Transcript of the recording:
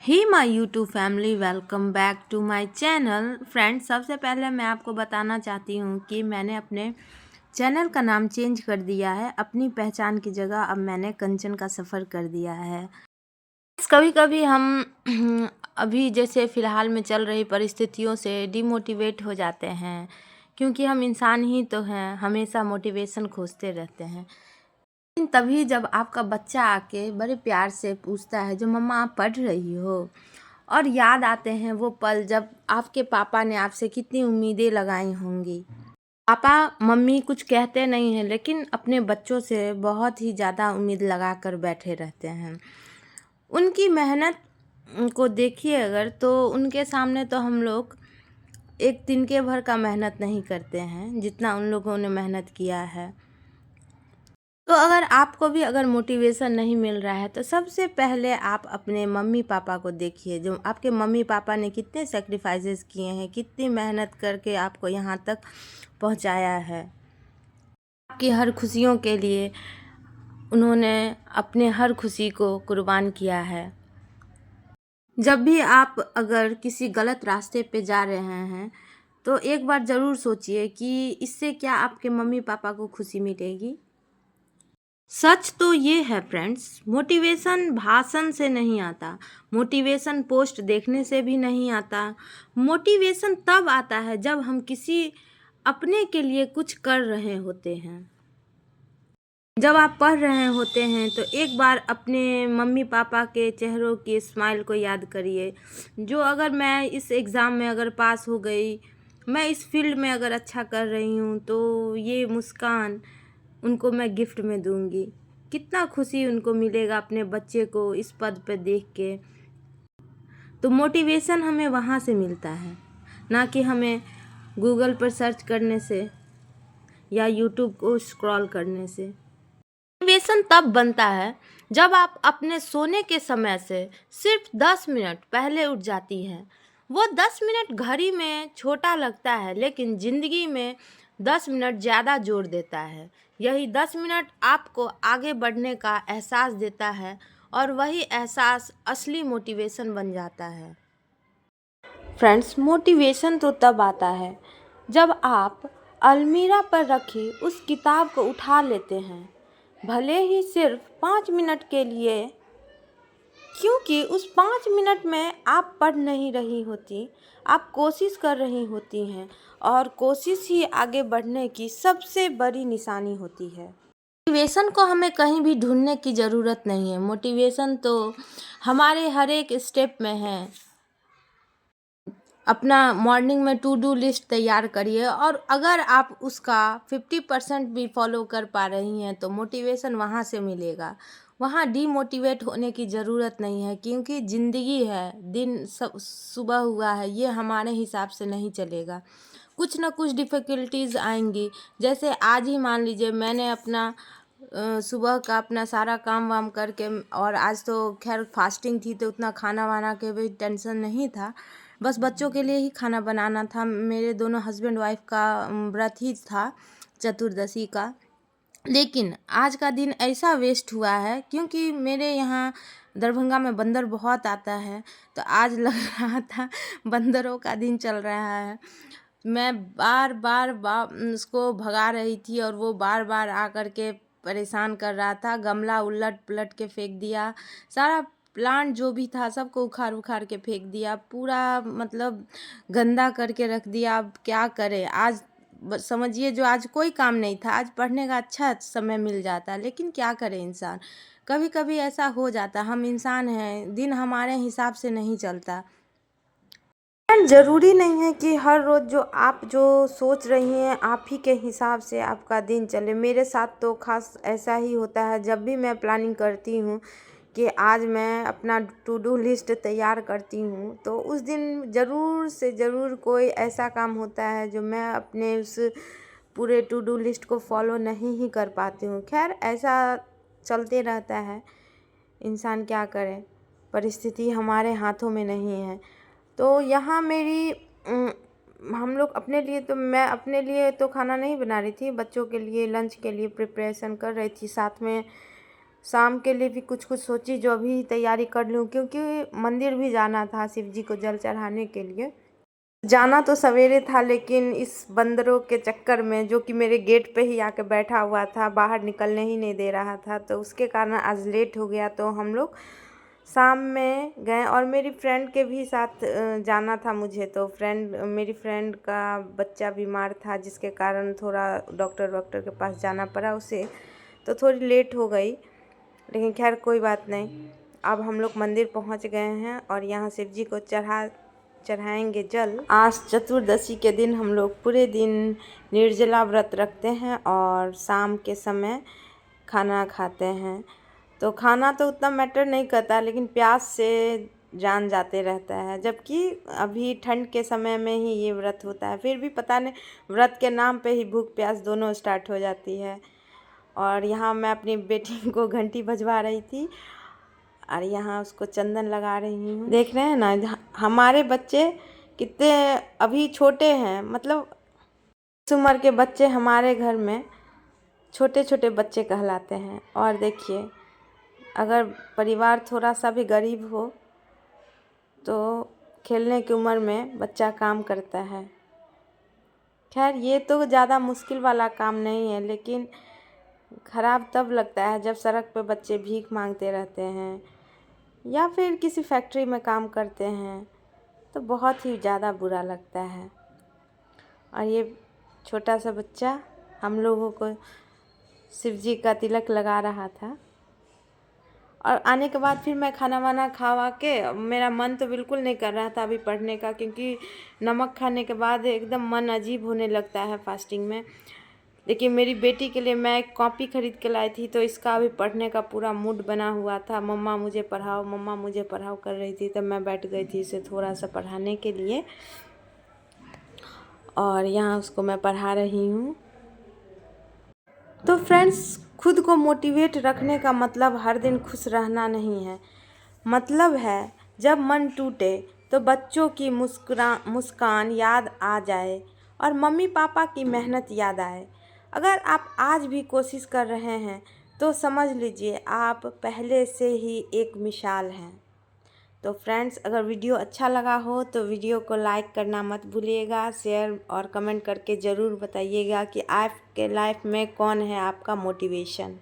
He my YouTube family, welcome back to my channel. Friends, सबसे पहले मैं आपको बताना चाहती हूँ कि मैंने अपने चैनल का नाम चेंज कर दिया है। अपनी पहचान की जगह अब मैंने कंचन का सफ़र कर दिया है। कभी कभी हम अभी जैसे फ़िलहाल में चल रही परिस्थितियों से डिमोटिवेट हो जाते हैं, क्योंकि हम इंसान ही तो हैं, हमेशा मोटिवेशन खोजते रहते हैं। लेकिन तभी जब आपका बच्चा आके बड़े प्यार से पूछता है, जो मम्मा आप पढ़ रही हो, और याद आते हैं वो पल जब आपके पापा ने आपसे कितनी उम्मीदें लगाई होंगी। पापा मम्मी कुछ कहते नहीं हैं, लेकिन अपने बच्चों से बहुत ही ज़्यादा उम्मीद लगा कर बैठे रहते हैं। उनकी मेहनत को देखिए अगर, तो उनके सामने तो हम लोग एक तिनके भर का मेहनत नहीं करते हैं जितना उन लोगों ने मेहनत किया है। तो अगर आपको भी अगर मोटिवेशन नहीं मिल रहा है, तो सबसे पहले आप अपने मम्मी पापा को देखिए। जो आपके मम्मी पापा ने कितने सेक्रीफाइसेस किए हैं, कितनी मेहनत करके आपको यहाँ तक पहुँचाया है। आपकी हर खुशियों के लिए उन्होंने अपने हर खुशी को कुर्बान किया है। जब भी आप अगर किसी गलत रास्ते पे जा रहे हैं, तो एक बार ज़रूर सोचिए कि इससे क्या आपके मम्मी पापा को खुशी मिलेगी। सच तो ये है फ्रेंड्स, मोटिवेशन भाषण से नहीं आता, मोटिवेशन पोस्ट देखने से भी नहीं आता। मोटिवेशन तब आता है जब हम किसी अपने के लिए कुछ कर रहे होते हैं। जब आप पढ़ रहे होते हैं तो एक बार अपने मम्मी पापा के चेहरों की स्माइल को याद करिए। जो अगर मैं इस एग्ज़ाम में अगर पास हो गई, मैं इस फील्ड में अगर अच्छा कर रही हूँ, तो ये मुस्कान उनको मैं गिफ्ट में दूंगी। कितना खुशी उनको मिलेगा अपने बच्चे को इस पद पर देख के। तो मोटिवेशन हमें वहाँ से मिलता है, ना कि हमें गूगल पर सर्च करने से या यूट्यूब को स्क्रॉल करने से। मोटिवेशन तब बनता है जब आप अपने सोने के समय से सिर्फ 10 मिनट पहले उठ जाती हैं। वो 10 मिनट घड़ी में छोटा लगता है, लेकिन ज़िंदगी में 10 मिनट ज़्यादा जोड़ देता है। यही 10 मिनट आपको आगे बढ़ने का एहसास देता है, और वही एहसास असली मोटिवेशन बन जाता है। फ्रेंड्स, मोटिवेशन तो तब आता है जब आप अलमीरा पर रखी उस किताब को उठा लेते हैं, भले ही सिर्फ 5 मिनट के लिए, क्योंकि उस 5 मिनट में आप पढ़ नहीं रही होती, आप कोशिश कर रही होती हैं, और कोशिश ही आगे बढ़ने की सबसे बड़ी निशानी होती है। मोटिवेशन को हमें कहीं भी ढूंढने की ज़रूरत नहीं है, मोटिवेशन तो हमारे हर एक स्टेप में है। अपना मॉर्निंग में टू डू लिस्ट तैयार करिए, और अगर आप उसका 50% भी फॉलो कर पा रही हैं, तो मोटिवेशन वहाँ से मिलेगा। वहाँ डीमोटिवेट होने की ज़रूरत नहीं है, क्योंकि ज़िंदगी है, दिन सब सुबह हुआ है, ये हमारे हिसाब से नहीं चलेगा। कुछ ना कुछ डिफ़िकल्टीज़ आएंगी। जैसे आज ही मान लीजिए, मैंने अपना सुबह का अपना सारा काम वाम करके, और आज तो खैर फास्टिंग थी, तो उतना खाना वाना के भी टेंशन नहीं था। बस बच्चों के लिए ही खाना बनाना था। मेरे दोनों हस्बैंड वाइफ का व्रत ही था, चतुर्दशी का। लेकिन आज का दिन ऐसा वेस्ट हुआ है, क्योंकि मेरे यहाँ दरभंगा में बंदर बहुत आता है, तो आज लग रहा था बंदरों का दिन चल रहा है। मैं बार बार उसको भगा रही थी, और वो बार बार आकर के परेशान कर रहा था। गमला उलट पलट के फेंक दिया, सारा प्लांट जो भी था सबको उखाड़ उखाड़ के फेंक दिया, पूरा मतलब गंदा करके रख दिया। अब क्या करें, आज समझिए जो आज कोई काम नहीं था, आज पढ़ने का अच्छा समय मिल जाता, लेकिन क्या करे इंसान, कभी कभी ऐसा हो जाता। हम इंसान हैं, दिन हमारे हिसाब से नहीं चलता। एंड ज़रूरी नहीं है कि हर रोज़ जो आप जो सोच रही हैं आप ही के हिसाब से आपका दिन चले। मेरे साथ तो खास ऐसा ही होता है। जब भी मैं प्लानिंग करती हूँ कि आज मैं अपना टू डू लिस्ट तैयार करती हूँ, तो उस दिन ज़रूर से ज़रूर कोई ऐसा काम होता है जो मैं अपने उस पूरे टू डू लिस्ट को फॉलो नहीं ही कर पाती हूँ। खैर, ऐसा चलते रहता है, इंसान क्या करे, परिस्थिति हमारे हाथों में नहीं है। तो यहाँ मेरी हम लोग अपने लिए, तो मैं अपने लिए तो खाना नहीं बना रही थी, बच्चों के लिए लंच के लिए प्रिपरेशन कर रही थी। साथ में शाम के लिए भी कुछ कुछ सोची जो अभी तैयारी कर लूँ, क्योंकि मंदिर भी जाना था शिव जी को जल चढ़ाने के लिए। जाना तो सवेरे था, लेकिन इस बंदरों के चक्कर में, जो कि मेरे गेट पे ही आके बैठा हुआ था, बाहर निकलने ही नहीं दे रहा था, तो उसके कारण आज लेट हो गया। तो हम लोग शाम में गए और मेरी फ्रेंड के भी साथ जाना था मुझे। तो मेरी फ्रेंड का बच्चा बीमार था, जिसके कारण थोड़ा डॉक्टर के पास जाना पड़ा उसे, तो थोड़ी लेट हो गई, लेकिन खैर कोई बात नहीं। अब हम लोग मंदिर पहुंच गए हैं और यहाँ शिव जी को चढ़ाएंगे जल। आज चतुर्दशी के दिन हम लोग पूरे दिन निर्जला व्रत रखते हैं और शाम के समय खाना खाते हैं। तो खाना तो उतना मैटर नहीं करता, लेकिन प्यास से जान जाते रहता है, जबकि अभी ठंड के समय में ही ये व्रत होता है। फिर भी पता नहीं, व्रत के नाम पे ही भूख प्यास दोनों स्टार्ट हो जाती है। और यहाँ मैं अपनी बेटी को घंटी बजवा रही थी और यहाँ उसको चंदन लगा रही हूँ। देख रहे हैं ना, हमारे बच्चे कितने अभी छोटे हैं, मतलब इस उम्र के बच्चे हमारे घर में छोटे छोटे बच्चे कहलाते हैं। और देखिए, अगर परिवार थोड़ा सा भी गरीब हो तो खेलने की उम्र में बच्चा काम करता है। खैर, ये तो ज़्यादा मुश्किल वाला काम नहीं है, लेकिन ख़राब तब लगता है जब सड़क पे बच्चे भीख मांगते रहते हैं या फिर किसी फैक्ट्री में काम करते हैं, तो बहुत ही ज़्यादा बुरा लगता है। और ये छोटा सा बच्चा हम लोगों को शिव जी का तिलक लगा रहा था। और आने के बाद फिर मैं खाना वाना खा के, मेरा मन तो बिल्कुल नहीं कर रहा था अभी पढ़ने का, क्योंकि नमक खाने के बाद एकदम मन अजीब होने लगता है फास्टिंग में। लेकिन मेरी बेटी के लिए मैं एक कॉपी ख़रीद के लाई थी, तो इसका अभी पढ़ने का पूरा मूड बना हुआ था। मम्मा मुझे पढ़ाओ, मम्मा मुझे पढ़ाओ कर रही थी, तब मैं बैठ गई थी इसे थोड़ा सा पढ़ाने के लिए। और यहाँ उसको मैं पढ़ा रही हूँ। तो फ्रेंड्स, खुद को मोटिवेट रखने का मतलब हर दिन खुश रहना नहीं है। मतलब है जब मन टूटे तो बच्चों की मुस्कान याद आ जाए और मम्मी पापा की मेहनत याद आए। अगर आप आज भी कोशिश कर रहे हैं तो समझ लीजिए आप पहले से ही एक मिसाल हैं। तो फ्रेंड्स, अगर वीडियो अच्छा लगा हो तो वीडियो को लाइक करना मत भूलिएगा, शेयर और कमेंट करके ज़रूर बताइएगा कि आपके लाइफ में कौन है आपका मोटिवेशन।